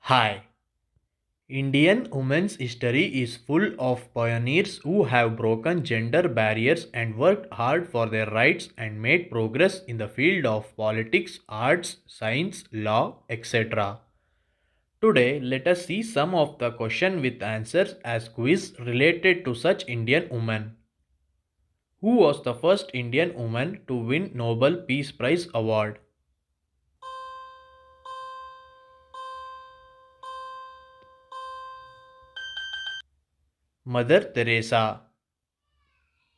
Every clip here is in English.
Hi. Indian women's history is full of pioneers who have broken gender barriers and worked hard for their rights and made progress in the field of politics, arts, science, law, etc. Today, let us see some of the question with answers as quiz related to such Indian women. Who was the first Indian woman to win Nobel Peace Prize award? Mother Teresa.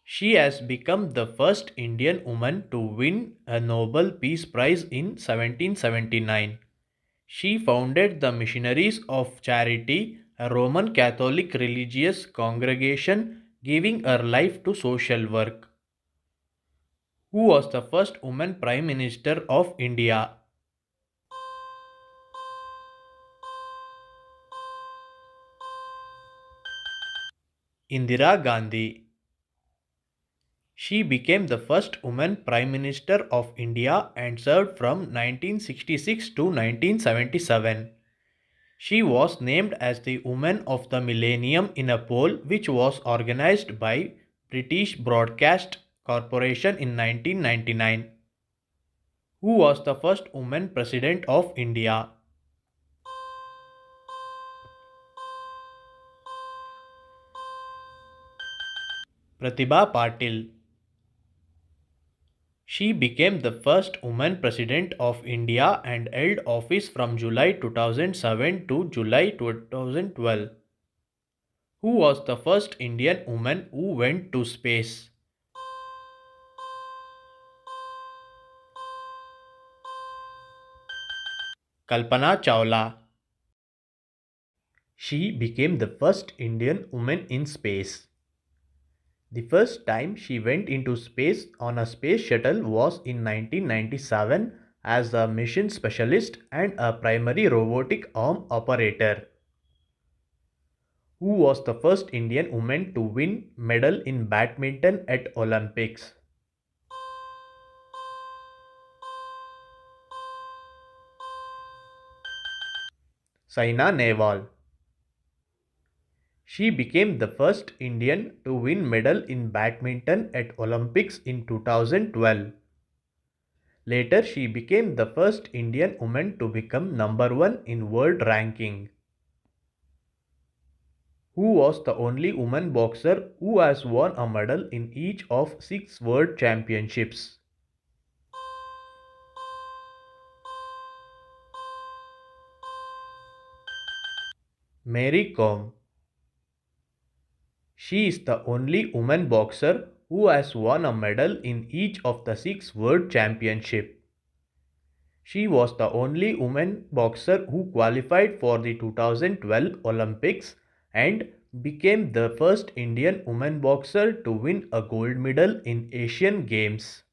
She has become the first Indian woman to win a Nobel Peace Prize in 1779. She founded the Missionaries of Charity, a Roman Catholic religious congregation giving her life to social work. Who was the first woman Prime Minister of India? Indira Gandhi. She became the first woman Prime Minister of India and served from 1966 to 1977. She was named as the Woman of the Millennium in a poll which was organized by British Broadcast Corporation in 1999. Who was the first woman President of India? Pratibha Patil. She became the first woman President of India and held office from July 2007 to July 2012. Who was the first Indian woman who went to space? Kalpana Chawla. She became the first Indian woman in space. The first time she went into space on a space shuttle was in 1997 as a mission specialist and a primary robotic arm operator. Who was the first Indian woman to win medal in badminton at Olympics? Saina Nehwal. She became the first Indian to win medal in badminton at Olympics in 2012. Later, she became the first Indian woman to become number one in world ranking. Who was the only woman boxer who has won a medal in each of six world championships? Mary Kom. She is the only woman boxer who has won a medal in each of the six world championships. She was the only woman boxer who qualified for the 2012 Olympics and became the first Indian woman boxer to win a gold medal in Asian Games.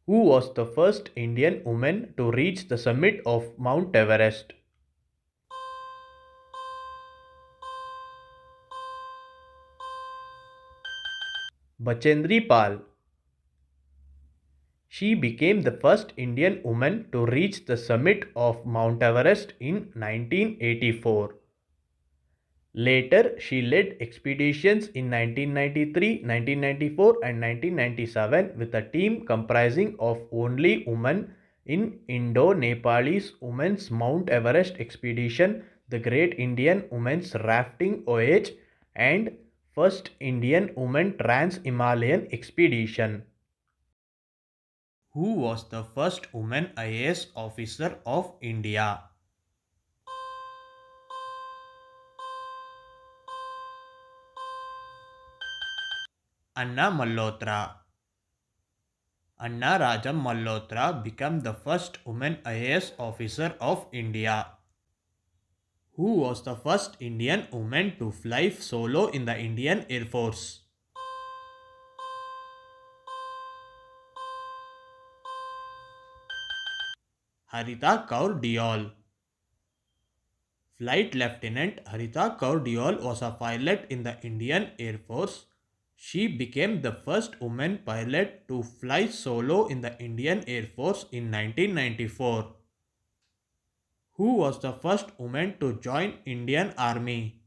Who was the first Indian woman to reach the summit of Mount Everest? Bachendri Pal. She became the first Indian woman to reach the summit of Mount Everest in 1984. Later, she led expeditions in 1993, 1994, and 1997 with a team comprising of only women in Indo-Nepalese Women's Mount Everest Expedition, the Great Indian Women's Rafting Voyage, and First Indian Women Trans-Himalayan Expedition. Who was the first woman IAS officer of India? Anna Malhotra. Anna Rajam Malhotra became the first woman IAS officer of India. Who was the first Indian woman to fly solo in the Indian Air Force? Harita Kaur Diol. Flight Lieutenant Harita Kaur Diol was a pilot in the Indian Air Force. She became the first woman pilot to fly solo in the Indian Air Force in 1994. Who was the first woman to join Indian Army?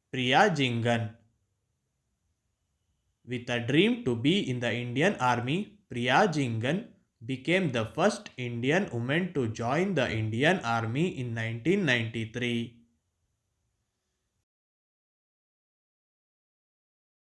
Priya Jingan. With a dream to be in the Indian Army, Priya Jingan became the first Indian woman to join the Indian Army in 1993.